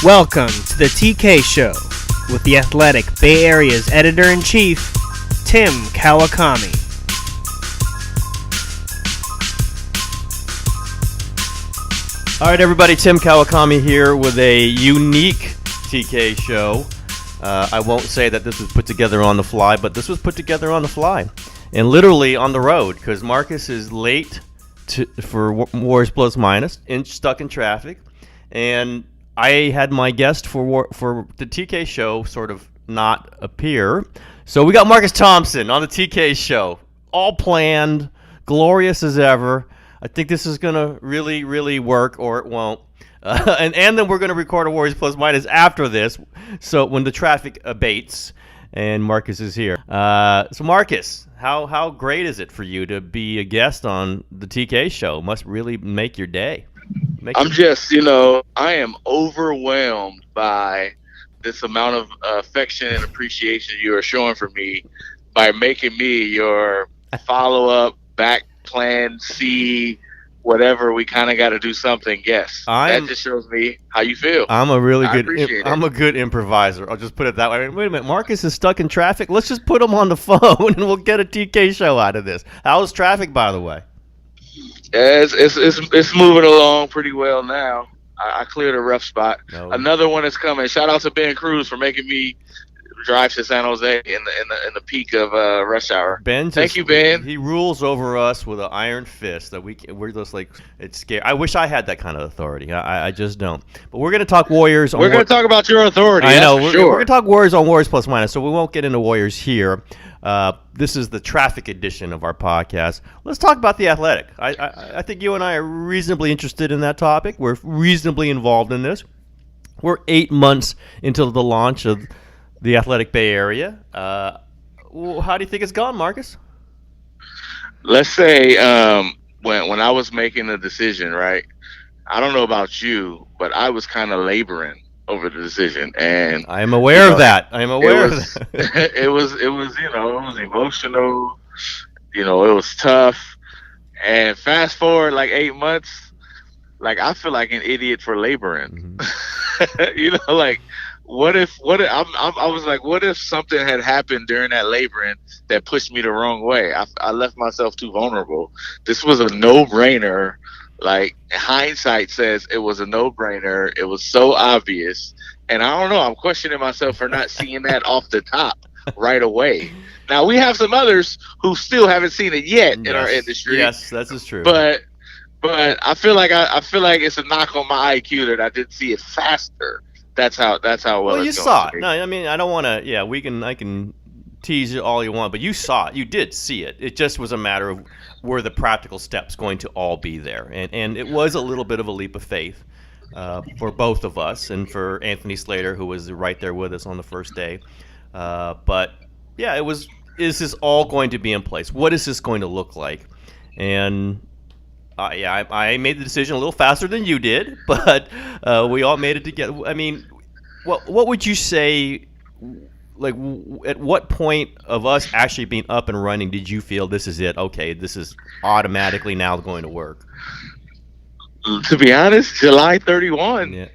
Welcome to the TK Show with the Athletic Bay Area's Editor-in-Chief, Tim Kawakami. All right, everybody, Tim Kawakami here with a unique TK Show. I won't say that this was put together on the fly, but this was put together on the fly and literally on the road because Marcus is late for Warriors Plus Minus, stuck in traffic, and I had my guest for the TK Show sort of not appear. So we got Marcus Thompson on the TK Show, all planned, glorious as ever. I think this is going to really, really work, or it won't. And then we're going to record a Warriors Plus Minus after this, so when the traffic abates and Marcus is here. So Marcus, how great is it for you to be a guest on the TK Show? Must really make your day. I am overwhelmed by this amount of affection and appreciation you are showing for me by making me your follow-up, back plan C, whatever. We kind of got to do something. Yes, that just shows me how you feel. I'm a good improviser. I'll just put it that way. Wait a minute, Marcus is stuck in traffic. Let's just put him on the phone and we'll get a TK Show out of this. How's traffic, by the way? It's moving along pretty well now. I cleared a rough spot. No. Another one is coming. Shout out to Ben Cruz for making me drive to San Jose in the peak of rush hour. Thank you, Ben. He rules over us with an iron fist that we're just like, it's scary. I wish I had that kind of authority. I just don't. But we're going to talk Warriors. We're going to talk about your authority. I know. We're going to talk Warriors on Warriors Plus Minus, so we won't get into Warriors here. This is the traffic edition of our podcast. Let's talk about the Athletic. I think you and I are reasonably interested in that topic. We're reasonably involved in this. We're 8 months into the launch of the Athletic Bay Area. How do you think it's gone, Marcus? Let's say when I was making the decision, right? I don't know about you, but I was kind of laboring over the decision, and I am aware of that. I am aware of that. It was emotional. It was tough. And fast forward like 8 months, like I feel like an idiot for laboring. Mm-hmm. What if I was like, what if something had happened during that laboring that pushed me the wrong way? I left myself too vulnerable. This was a no-brainer. Like, hindsight says it was a no-brainer. It was so obvious. And I don't know, I'm questioning myself for not seeing that off the top right away. Now, we have some others who still haven't seen it yet in our industry. Yes, that is true. But I feel like it's a knock on my IQ that I didn't see it faster. That's how well you saw it. No, I mean, I don't want to. Yeah, I can tease it all you want, but you saw it. You did see it. It just was a matter of were the practical steps going to all be there, and it was a little bit of a leap of faith for both of us and for Anthony Slater, who was right there with us on the first day. But yeah, it was. Is this all going to be in place? What is this going to look like? And I made the decision a little faster than you did, but we all made it together. I mean, what would you say, like, at what point of us actually being up and running did you feel this is it? Okay, this is automatically now going to work? To be honest, July 31. Yeah.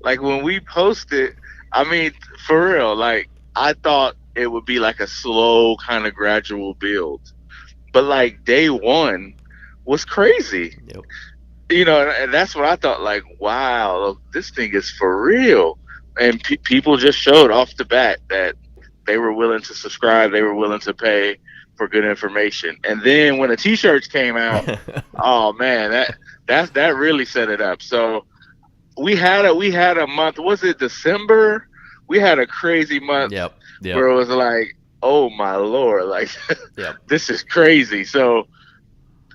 Like, when we posted, I mean, for real, like, I thought it would be like a slow kind of gradual build. But, like, day one was crazy. Yep. And that's what I thought, like, wow, this thing is for real. And people just showed off the bat that they were willing to subscribe, they were willing to pay for good information. And then when the t-shirts came out, oh man, that really set it up. So we had a month, was it December? We had a crazy month. Yep. Where it was like, oh my Lord, like yep. This is crazy. So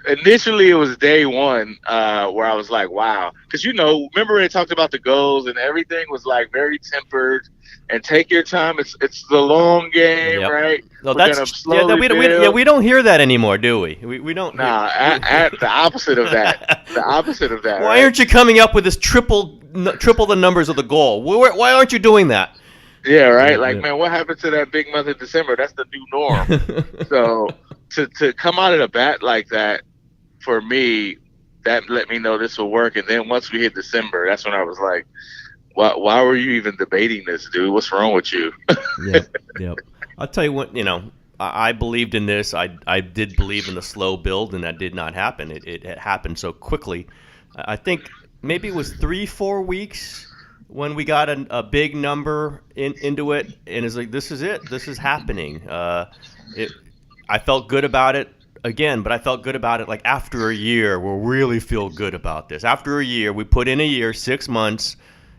initially, it was day one where I was like, wow. Because, remember they talked about the goals and everything was, like, very tempered and take your time. It's the long game, yep. Right? No, we don't hear that anymore, do we? We don't. Nah, at the opposite of that. The opposite of that. Why aren't you coming up with this triple the numbers of the goal? Why aren't you doing that? Yeah, right? Man, what happened to that big month of December? That's the new norm. So to come out of the bat like that, for me, that let me know this will work. And then once we hit December, that's when I was like, Why were you even debating this, dude? What's wrong with you? Yep. I'll tell you what, I believed in this. I did believe in the slow build, and that did not happen. It happened so quickly. I think maybe it was 3-4 weeks when we got a big number into it, and it's like, this is it. This is happening. I felt good about it again, but I felt good about it like after a year. We'll really feel good about this. After a year, we put in a year, 6 months.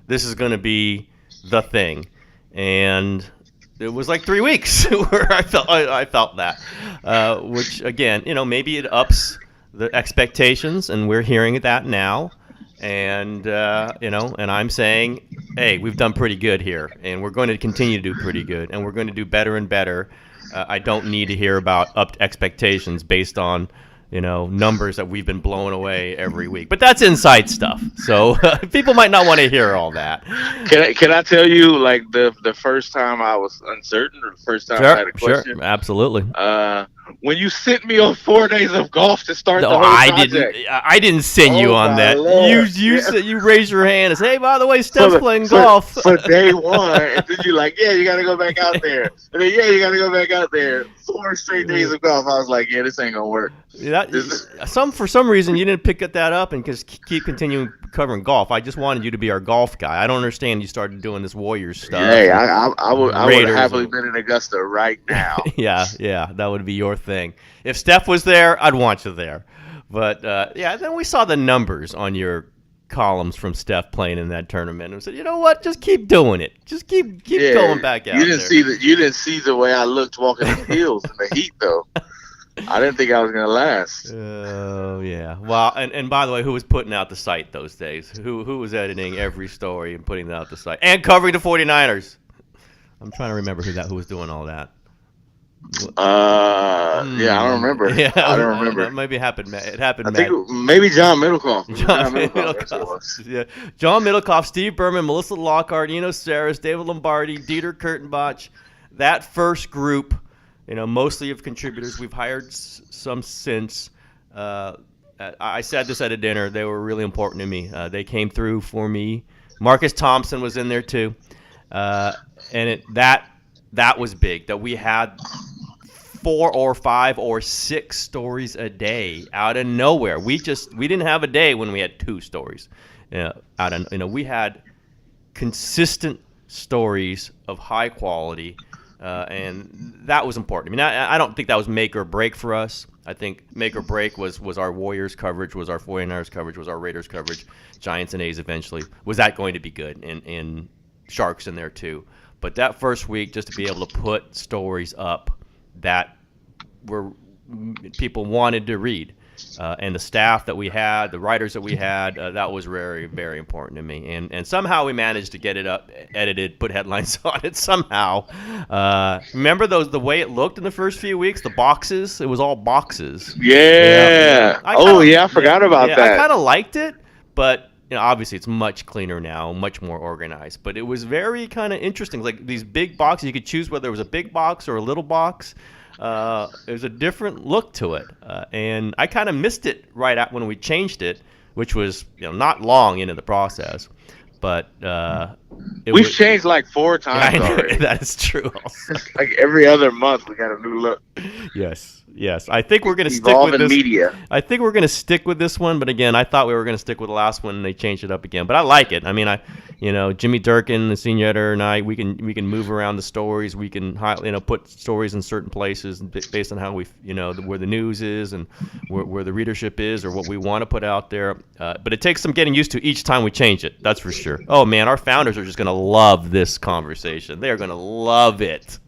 This is going to be the thing, and it was like 3 weeks where I felt that, which again, maybe it ups the expectations, and we're hearing that now, and and I'm saying, hey, we've done pretty good here, and we're going to continue to do pretty good, and we're going to do better and better. I don't need to hear about upped expectations based on numbers that we've been blowing away every week. But that's inside stuff, so people might not want to hear all that. Can I tell you, like, the first time I was uncertain, or the first time I had a question? Sure, absolutely. When you sent me on 4 days of golf to start the whole project. I didn't send you on that. Lord. You raised your hand and said, hey, by the way, Steph's playing golf. For day one, and then you're like, yeah, you got to go back out there. And then, yeah, you got to go back out there. 4 straight days of golf. I was like, yeah, this ain't going to work. For some reason, you didn't pick that up and just keep continuing covering golf. I just wanted you to be our golf guy. I don't understand you started doing this Warriors stuff. Hey, I would have happily been in Augusta right now. Yeah, that would be your thing. If Steph was there, I'd want you there. But then we saw the numbers on your columns from Steph playing in that tournament, and we said, you know what, just keep doing it. Just keep going back out. You didn't see the way I looked walking the hills in the heat, though. I didn't think I was gonna last. Oh yeah. Well, and by the way, who was putting out the site those days? Who was editing every story and putting that out the site and covering the 49ers? I'm trying to remember who was doing all that. Yeah, I don't remember. Yeah, I don't remember. Maybe it happened. I think maybe John Middlecoff. John Middlecoff. Yeah, John Middlecoff, Steve Berman, Melissa Lockhart, Eno Saris, David Lombardi, Dieter Kurtenbach. That first group, mostly of contributors. We've hired some since. I said this at a dinner. They were really important to me. They came through for me. Marcus Thompson was in there too, and that was big. That we had 4 or 5 or 6 stories a day out of nowhere. We didn't have a day when we had 2 stories. We had consistent stories of high quality, and that was important. I mean, I don't think that was make or break for us. I think make or break was our Warriors coverage, was our 49ers coverage, was our Raiders coverage, Giants and A's eventually. Was that going to be good? And Sharks in there too. But that first week, just to be able to put stories up that people wanted to read, and the staff that we had, the writers that we had, that was very, very important to me. And somehow we managed to get it up, edited, put headlines on it somehow. Remember the way it looked in the first few weeks, the boxes? It was all boxes. Yeah. I forgot about that. I kind of liked it, but obviously it's much cleaner now, much more organized. But it was very kind of interesting. Like these big boxes, you could choose whether it was a big box or a little box. There's a different look to it, and I kind of missed it right at when we changed it, which was not long into the process. But we've changed like 4 times already. That is true. Like every other month, we got a new look. Yes. I think we're going to stick with this. Media. I think we're going to stick with this one, but again, I thought we were going to stick with the last one, and they changed it up again. But I like it. I mean, Jimmy Durkin, the senior editor, and I, we can move around the stories. We can put stories in certain places based on how we where the news is and where the readership is or what we want to put out there. But it takes some getting used to each time we change it. That's for sure. Oh man, our founders are just going to love this conversation. They are going to love it.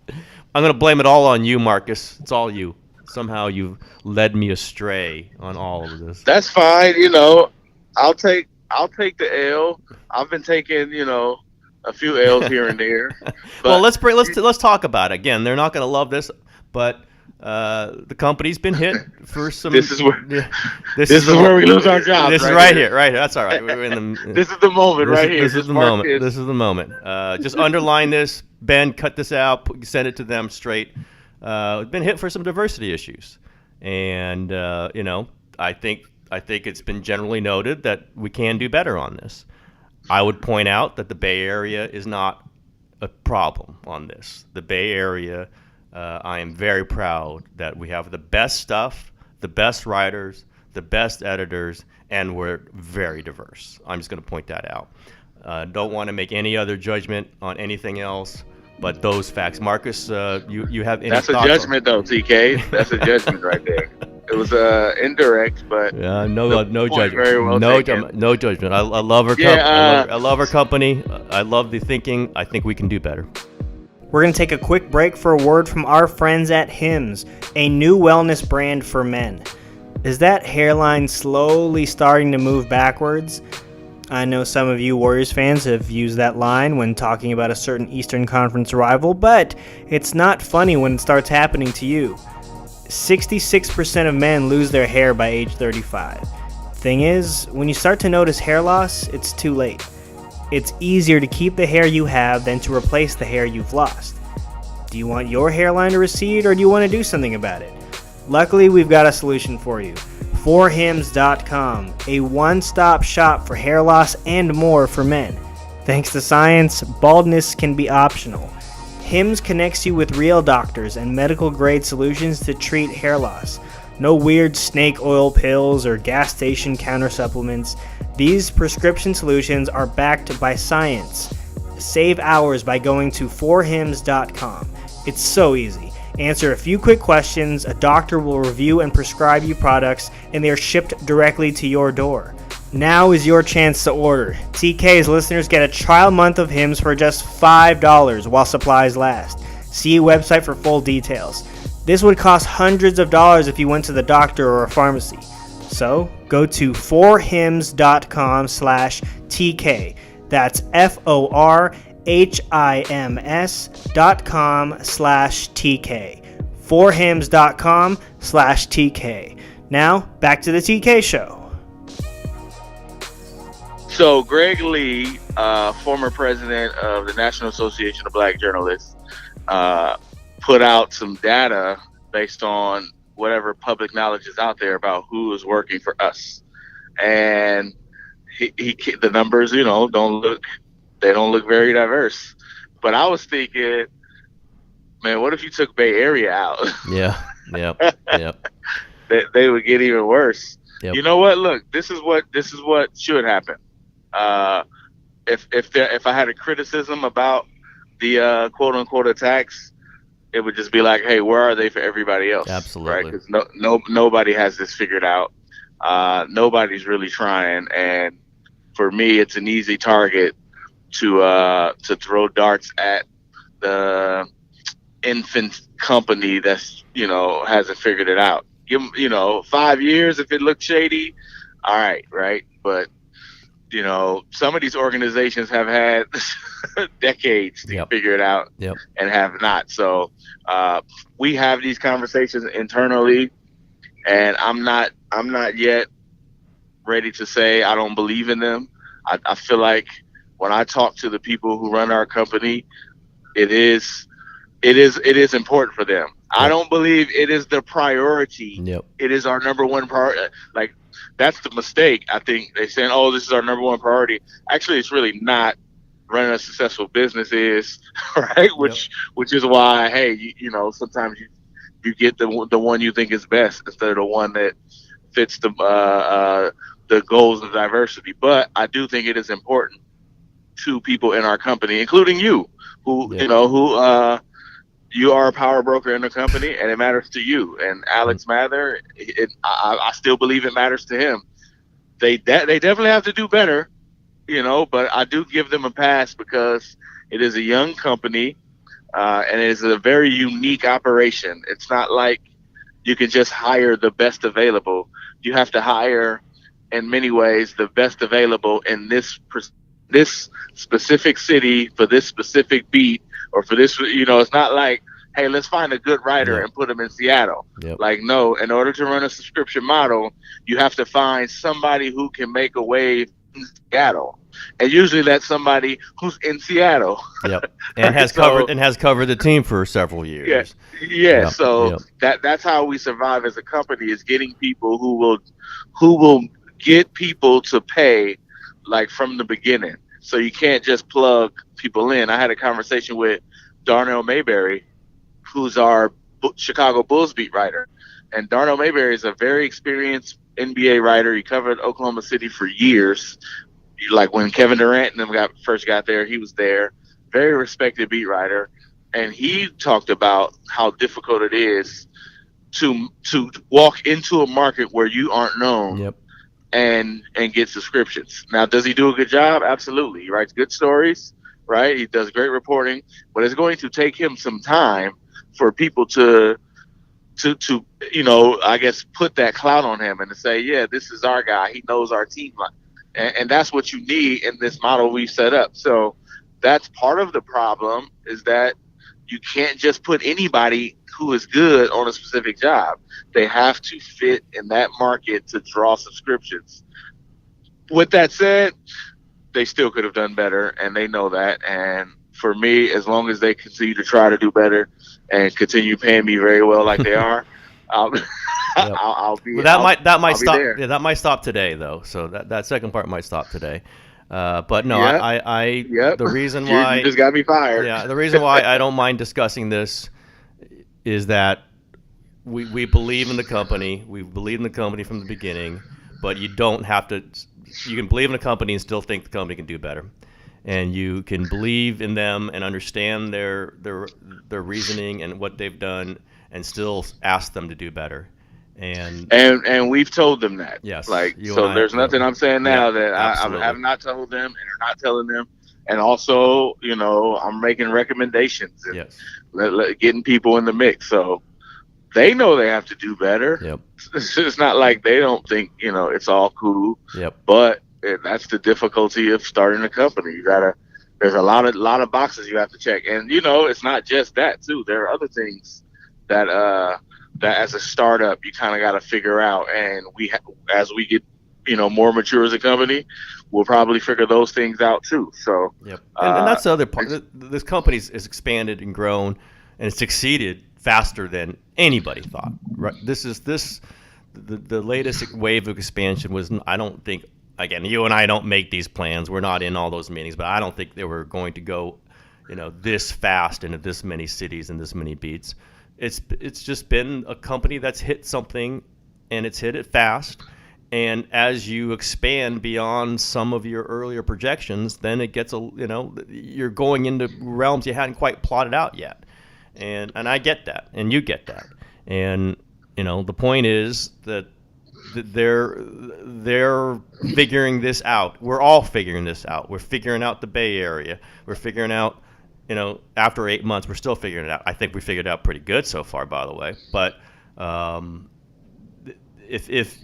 I'm going to blame it all on you, Marcus. It's all you. Somehow you've led me astray on all of this. That's fine. I'll take the L. I've been taking, a few L's here and there. Well, let's talk about it. Again, they're not going to love this, but the company's been hit for some. This is where we lose our jobs. This is right here. That's all right. We're in the. This is the moment right here. This is the moment. This is the moment. Just underline this. Ben, cut this out. Send it to them straight. Been hit for some diversity issues, and I think it's been generally noted that we can do better on this. I would point out that the Bay Area is not a problem on this. The Bay Area, I am very proud that we have the best stuff, the best writers, the best editors, and we're very diverse. I'm just going to point that out. Don't want to make any other judgment on anything else, but those facts. Marcus, you have any That's a thoughts judgment, though, TK. That's a judgment right there. It was indirect, but no judgment. Very well no judgment. I love her. I love her company. I love the thinking. I think we can do better. We're going to take a quick break for a word from our friends at Hims, a new wellness brand for men. Is that hairline slowly starting to move backwards? I know some of you Warriors fans have used that line when talking about a certain Eastern Conference rival, but it's not funny when it starts happening to you. 66% of men lose their hair by age 35. Thing is, when you start to notice hair loss, it's too late. It's easier to keep the hair you have than to replace the hair you've lost. Do you want your hairline to recede, or do you want to do something about it? Luckily, we've got a solution for you. forhims.com, a one-stop shop for hair loss and more for men. Thanks to science, baldness can be optional. Hims connects you with real doctors and medical-grade solutions to treat hair loss. No weird snake oil pills or gas station counter supplements. These prescription solutions are backed by science. Save hours by going to forhims.com. It's so easy. Answer a few quick questions, a doctor will review and prescribe you products, and they are shipped directly to your door. Now is your chance to order. TK's listeners get a trial month of Hims for just $5 while supplies last. See website for full details. This would cost hundreds of dollars if you went to the doctor or a pharmacy. So, go to forhims.com/TK. That's forhims.com/TK. forhims.com/TK. Now, back to the TK show. So Greg Lee, former president of the National Association of Black Journalists, put out some data based on whatever public knowledge is out there about who is working for us, and the numbers, don't look very diverse. But I was thinking, man, what if you took Bay Area out? Yeah. They would get even worse. Yep. You know what? Look, this is what should happen. If I had a criticism about the quote unquote attacks, it would just be like, hey, where are they for everybody else? Absolutely. Right? Because nobody has this figured out. Nobody's really trying, and for me, it's an easy target to throw darts at the infant company that's hasn't figured it out. Give them 5 years if it looks shady, all right, but some of these organizations have had decades to figure it out and have not. So we have these conversations internally, and I'm not yet ready to say I don't believe in them. I feel like when I talk to the people who run our company, it is important for them. I don't believe it is the priority. It is our number one priority. Like, that's the mistake. I think they're saying, oh, this is our number one priority. Actually, it's really not. Running a successful business is, right? Which is why, hey, sometimes you get the one you think is best instead of the one that fits the goals of diversity. But I do think it is important to people in our company, including you, who you are a power broker in the company, and it matters to you. And Alex Mather, I still believe it matters to him. They definitely have to do better, but I do give them a pass because it is a young company, and it is a very unique operation. It's not like you can just hire the best available. You have to hire, in many ways, the best available in this specific city for this specific beat. Or for this, it's not like, hey, let's find a good writer and put them in Seattle. Like, no, in order to run a subscription model, you have to find somebody who can make a wave in Seattle. And usually that's somebody who's in Seattle. And has covered the team for several years. So that's how we survive as a company, is getting people who will get people to pay, like, from the beginning. So you can't just plug people in. I had a conversation with Darnell Mayberry, who's our Chicago Bulls beat writer. And Darnell Mayberry is a very experienced NBA writer. He covered Oklahoma City for years. Like when Kevin Durant and them first got there, he was there. Very respected beat writer. And he talked about how difficult it is to walk into a market where you aren't known. Yep. And get subscriptions. Now, does he do a good job? Absolutely. He writes good stories, right? He does great reporting, but it's going to take him some time for people to I guess put that clout on him and to say, yeah, this is our guy. He knows our team, and that's what you need in this model we set up. So that's part of the problem, is that you can't just put anybody who is good on a specific job. They have to fit in that market to draw subscriptions. With that said, they still could have done better, and they know that. And for me, as long as they continue to try to do better and continue paying me very well like they are, I'll be. Well, that might stop. There. Yeah, that might stop today, though. So that second part might stop today. But no, Yep. The reason why you just got me fired. Yeah, the reason why I don't mind discussing this is that we believe in the company. We believe in the company from the beginning, but you don't have to. You can believe in a company and still think the company can do better, and you can believe in them and understand their reasoning and what they've done, and still ask them to do better. And we've told them that. Yes. So there's nothing I'm saying now that I have not told them and are not telling them. And also, I'm making recommendations and getting people in the mix. So they know they have to do better. Yep. It's not like they don't think, it's all cool. Yep. But that's the difficulty of starting a company. There's a lot of boxes you have to check. And, it's not just that too. There are other things that as a startup you kind of got to figure out. And as we get, more mature as a company, we'll probably figure those things out too. So, yep. And that's the other part. This company has expanded and grown and succeeded faster than anybody thought. Right? The latest wave of expansion was, I don't think, again, you and I don't make these plans. We're not in all those meetings, but I don't think they were going to go, this fast into this many cities and this many beats. It's just been a company that's hit something, and it's hit it fast. And as you expand beyond some of your earlier projections, then it gets you're going into realms you hadn't quite plotted out yet. And I get that, and you get that. And the point is that they're figuring this out. We're all figuring this out. We're figuring out the Bay Area. We're figuring out, after 8 months, we're still figuring it out. I think we figured it out pretty good so far, by the way. But if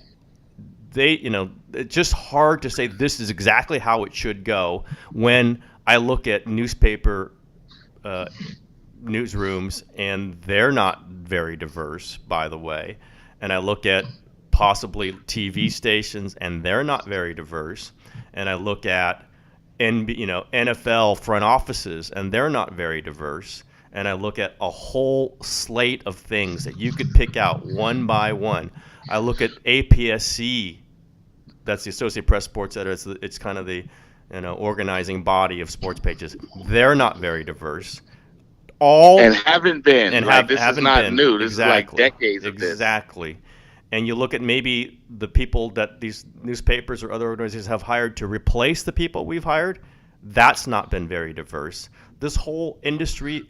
they, it's just hard to say this is exactly how it should go when I look at newspaper newsrooms, and they're not very diverse, by the way. And I look at possibly TV stations, and they're not very diverse. And I look at NFL front offices, and they're not very diverse. And I look at a whole slate of things that you could pick out one by one. I look at APSC, that's the Associated Press Sports Editor. It's kind of the organizing body of sports pages. They're not very diverse. And haven't been. And this is not new. This is like decades of this. Exactly. And you look at maybe the people that these newspapers or other organizations have hired to replace the people we've hired. That's not been very diverse. This whole industry,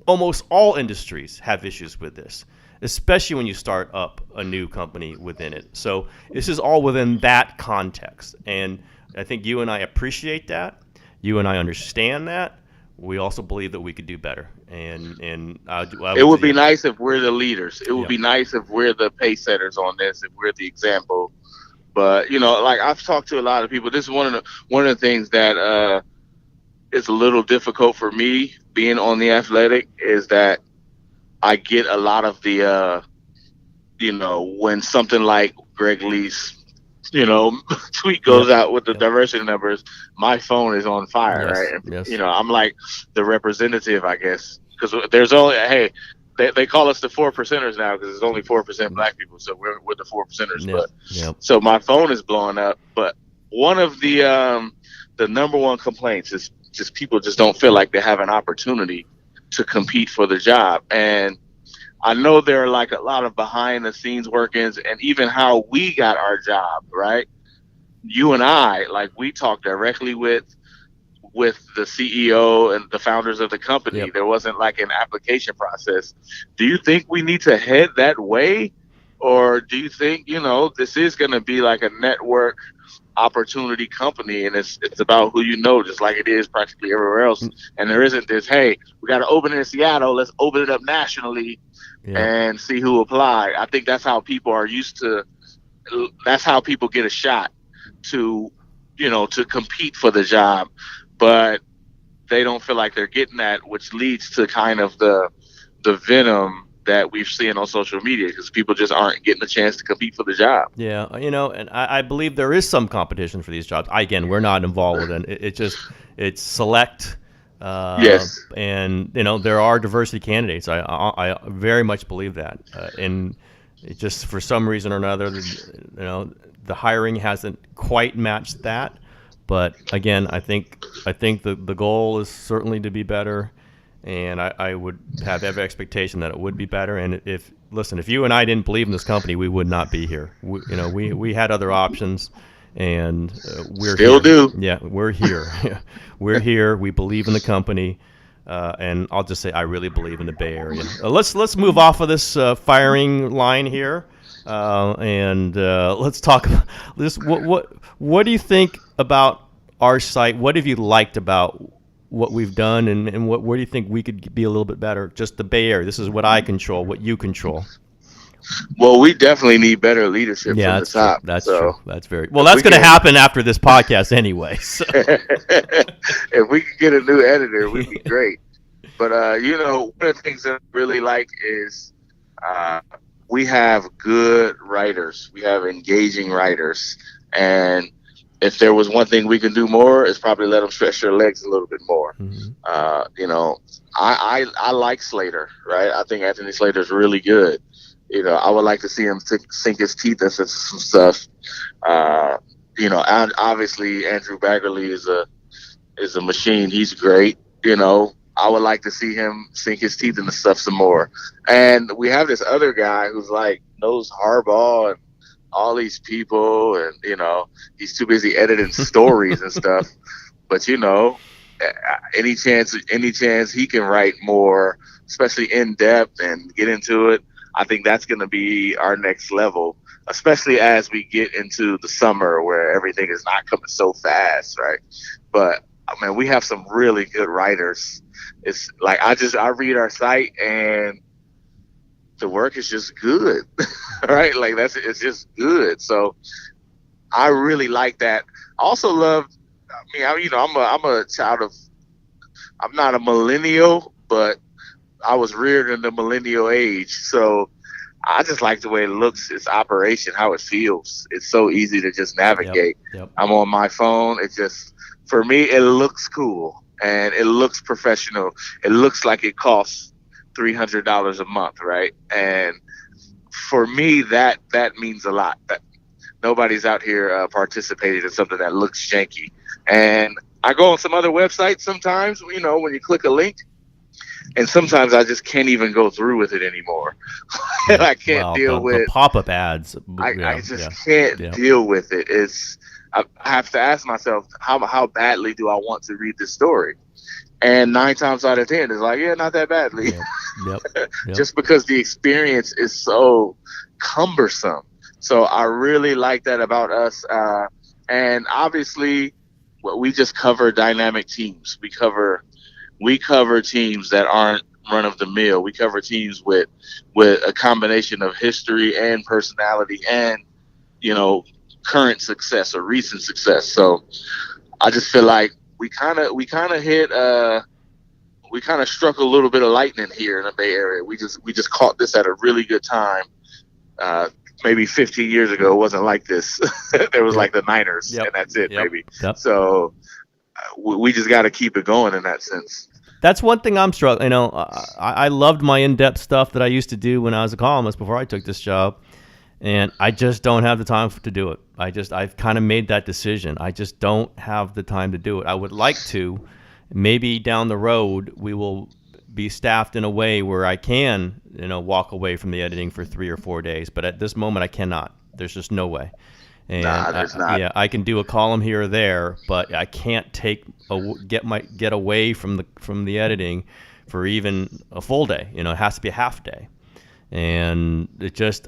almost all industries have issues with this, especially when you start up a new company within it. So this is all within that context. And I think you and I appreciate that. You and I understand that. We also believe that we could do better. And it would be nice if we're the leaders. It would be nice if we're the pace setters on this, if we're the example. But, like I've talked to a lot of people. This is one of the things that is a little difficult for me being on The Athletic, is that I get a lot of the, when something like Greg Lee's, tweet goes out with the diversity numbers, my phone is on fire, right? And, yes. I'm like the representative, I guess, because there's only, they call us the 4%ers now because there's only 4% black people, so we're the 4%ers. So my phone is blowing up. But one of the the number one complaints is just people just don't feel like they have an opportunity to compete for the job. And I know there are like a lot of behind the scenes workings, and even how we got our job, right? You and I, like, we talked directly with the CEO and the founders of the company. Yep. There wasn't like an application process. Do you think we need to head that way? Or do you think, this is going to be like a network opportunity company, and it's about who you know, just like it is practically everywhere else. And there isn't this, hey, we got to open it in Seattle, let's open it up nationally and see who apply. I think that's how people are used to, that's how people get a shot to, to compete for the job. But they don't feel like they're getting that, which leads to kind of the venom that we've seen on social media, because people just aren't getting a chance to compete for the job. Yeah, and I believe there is some competition for these jobs. Again, we're not involved with it. It's select. Yes. And, there are diversity candidates. I very much believe that. And it just, for some reason or another, the hiring hasn't quite matched that. But again, I think the goal is certainly to be better. And I would have every expectation that it would be better. And if you and I didn't believe in this company, we would not be here. We had other options, and we're still here. do. Yeah, we're here. We're here. We believe in the company, and I'll just say I really believe in the Bay Area. Let's move off of this firing line here, and let's talk about this. What do you think about our site? What have you liked about what we've done, and where do you think we could be a little bit better? Just the Bay Area. This is what I control, what you control. Well, we definitely need better leadership from the top. True. That's true. That's very well. That's going to happen after this podcast anyway. So. If we could get a new editor, we'd be great. But one of the things that I really like is we have good writers. We have engaging writers, and if there was one thing we can do more, is probably let them stretch their legs a little bit more. Mm-hmm. I like Slater, right? I think Anthony Slater is really good. I would like to see him sink his teeth into some stuff. And obviously Andrew Baggerly is a machine. He's great. I would like to see him sink his teeth into stuff some more. And we have this other guy who's like knows Harbaugh and all these people, and he's too busy editing stories and stuff. But any chance he can write more, especially in depth and get into it, I think that's going to be our next level, especially as we get into the summer where everything is not coming so fast, right? But I mean, we have some really good writers. It's like I read our site and the work is just good, right? Like it's just good. So I really like that. I also love. I'm a child of. I'm not a millennial, but I was reared in the millennial age, so I just like the way it looks, its operation, how it feels. It's so easy to just navigate. Yep. I'm on my phone. It just, for me, it looks cool and it looks professional. It looks like it costs $300 a month, right? And for me, that means a lot. That nobody's out here participating in something that looks janky. And I go on some other websites sometimes, when you click a link, and sometimes I just can't even go through with it anymore. I can't deal with the pop-up ads. I just can't deal with it. I have to ask myself, how badly do I want to read this story? And 9 times out of 10, it's like, not that badly. Yep. Just because the experience is so cumbersome. So I really like that about us. And obviously, we just cover dynamic teams. We cover teams that aren't run of the mill. We cover teams with a combination of history and personality and, current success or recent success. So I just feel like we kind of struck a little bit of lightning here in the Bay Area. We just caught this at a really good time. Maybe 15 years ago, it wasn't like this. There was like the Niners, and that's it, maybe. Yep. So we just got to keep it going in that sense. That's one thing I'm struggling. I loved my in-depth stuff that I used to do when I was a columnist before I took this job. And I just don't have the time to do it. I've kind of made that decision. I just don't have the time to do it. I would like to. Maybe down the road we will be staffed in a way where I can, walk away from the editing for 3 or 4 days. But at this moment, I cannot. There's just no way. And there's not. Yeah, I can do a column here or there, but I can't get away from the editing for even a full day. It has to be a half day. And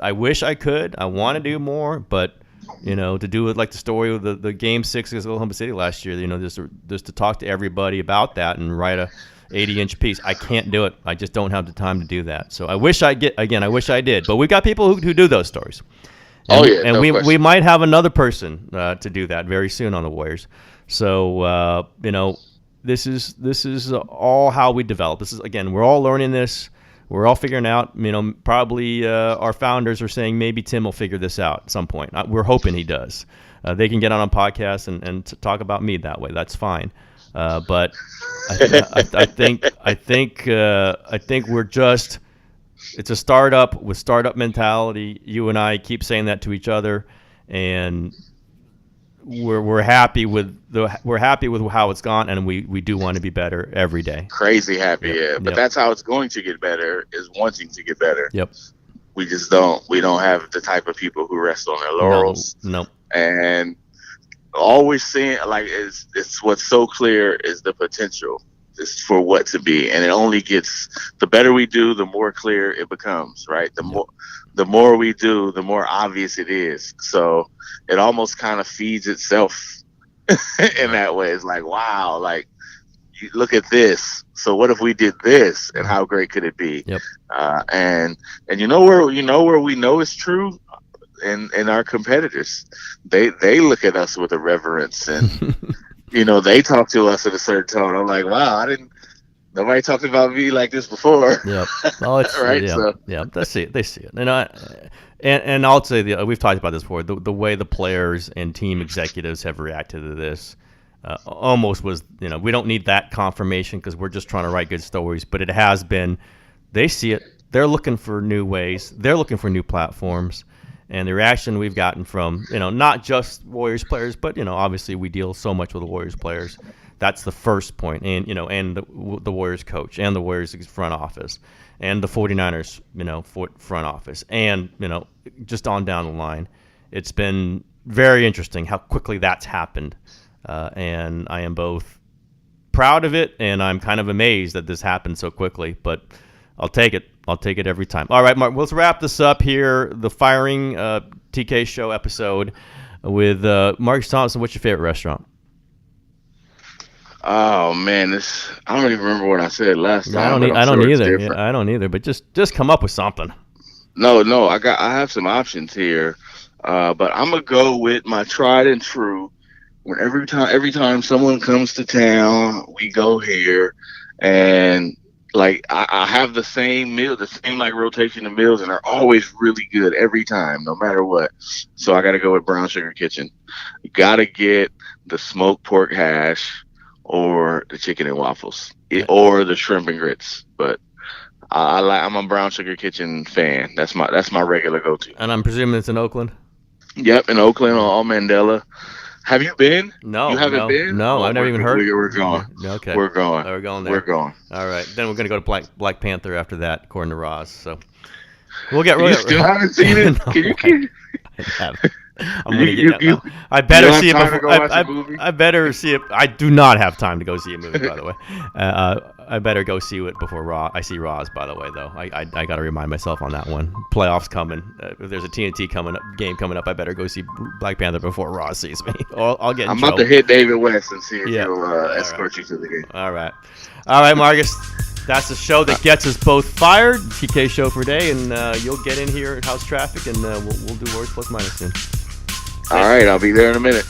I wish I could. I want to do more, but to do it like the story of the Game 6 against Oklahoma City last year, just to talk to everybody about that and write a 80-inch piece. I can't do it. I just don't have the time to do that. So I wish I did. But we've got people who do those stories. And we might have another person to do that very soon on the Warriors. So this is all how we develop. This is, again, we're all learning this. We're all figuring out. Probably our founders are saying maybe Tim will figure this out at some point. We're hoping he does. They can get on a podcast and talk about me that way. That's fine. But I think we're just. It's a startup with startup mentality. You and I keep saying that to each other, and we're happy with how it's gone, and we do want to be better every day. Crazy happy, yeah. But that's how it's going to get better, is wanting to get better. Yep. We just don't. We don't have the type of people who rest on their laurels. No. And always seeing, like, it's what's so clear is the potential. Is for what to be, and it only gets, the better we do, the more clear it becomes, right? The more we do, the more obvious it is. So it almost kind of feeds itself in that way. It's like, wow, like, you look at this. So what if we did this, and how great could it be? Yep. And where we know it's true, and our competitors, they look at us with a reverence and. They talk to us in a certain tone. I'm like, wow, nobody talked about me like this before. Yeah. Oh, it's right. Yeah, so. Yeah. They see it. And I'll say we've talked about this before. The way the players and team executives have reacted to this almost was, we don't need that confirmation because we're just trying to write good stories. But it has been, they see it. They're looking for new ways. They're looking for new platforms. And the reaction we've gotten from, not just Warriors players, but, obviously we deal so much with the Warriors players. That's the first point. And, and the Warriors coach and the Warriors front office and the 49ers, front office and, just on down the line. It's been very interesting how quickly that's happened. And I am both proud of it and I'm kind of amazed that this happened so quickly, but I'll take it. I'll take it every time. All right, Mark, let's wrap this up here. The Firing TK Show episode with Marcus Thompson. What's your favorite restaurant? Oh man, I don't even remember what I said last time. I don't either. Yeah, I don't either. But just come up with something. No, I have some options here, but I'm gonna go with my tried and true. When every time someone comes to town, we go here, and like I have the same meal, the same like rotation of meals, and they're always really good every time, no matter what. So I got to go with Brown Sugar Kitchen. You got to get the smoked pork hash or the chicken and waffles or the shrimp and grits. But I'm a Brown Sugar Kitchen fan. That's my regular go-to. And I'm presuming it's in Oakland. Yep, in Oakland on Mandela. Have you been? No. You haven't been? No, I've never even heard. We're going. Okay. We're going. We're going there. We're going. All right. Then we're going to go to Black Panther after that, according to Roz. So we'll You still haven't seen it? No, I haven't. I'm going to get that. I better see it before. I I better see it. I do not have time to go see a movie, by the way. I better go see it before I see Roz, by the way, though. I got to remind myself on that one. Playoffs coming. If there's a TNT game coming up, I better go see Black Panther before Roz sees me. I'll get in trouble. I'm about to hit David West and see if he'll escort you to the game. All right, Marcus. That's the show that gets us both fired. TK Show for today, and you'll get in here at House Traffic, and we'll do Words Plus Minus soon. All right, I'll be there in a minute.